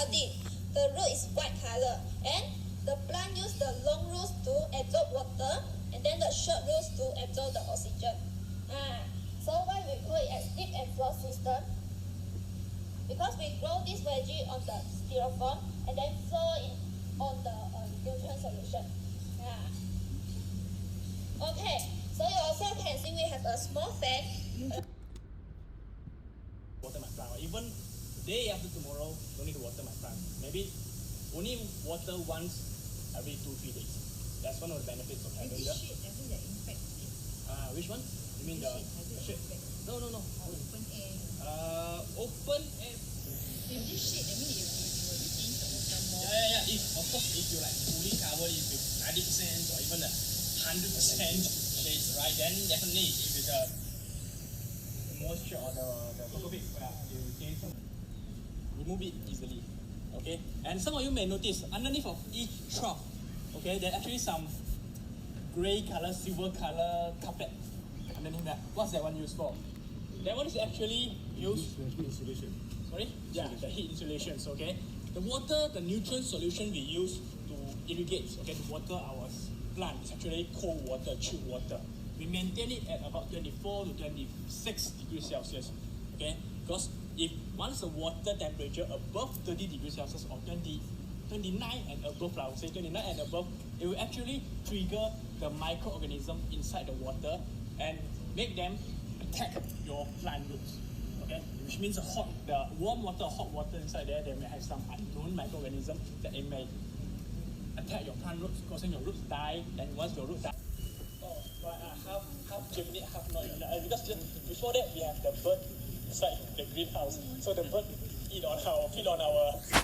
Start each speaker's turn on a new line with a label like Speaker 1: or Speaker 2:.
Speaker 1: cloudy. The root is white color, and the plant use the long roots to absorb water, and then the short roots to absorb the oxygen. So why we call it as dip and flow system? Because we grow this veggie on the styrofoam and then flow it on the nutrient solution. Okay, so you also can see we have a small fan.
Speaker 2: Water my plant, or even day after tomorrow, don't need to water my plant. Maybe only water once every 2-3 days. That's one of the benefits of having the.
Speaker 3: Shade, I think the impact.
Speaker 2: Which one? You mean the shade? No.
Speaker 3: Open air.
Speaker 2: Open air.
Speaker 3: With this shade, I mean it will change the water more.
Speaker 2: Yeah. Of course, if you like fully cover it with 90% or even 100% shades, right? Then definitely, if it's the moisture or the cocoa bit, you can remove it easily. Okay, and some of you may notice underneath of each trough, okay, there's actually some gray color, silver color carpet underneath that. What's that one used for? That one is actually used
Speaker 4: heat insulation.
Speaker 2: Sorry? Yeah, the heat insulations, okay? The water, the nutrient solution we use to irrigate, okay, to water our plant is actually cold water, chilled water. We maintain it at about 24 to 26 degrees Celsius, okay? Because if once the water temperature above 30 degrees Celsius or 29 and above, I would say 29 and above, it will actually trigger the microorganism inside the water and make them attack your plant roots. Okay, which means the warm water or hot water inside there, they may have some unknown microorganism that it may attack your plant roots, causing your roots die. And once your roots die, half germinate, half not. Because before that we have the bird inside the greenhouse, so the bird feed on our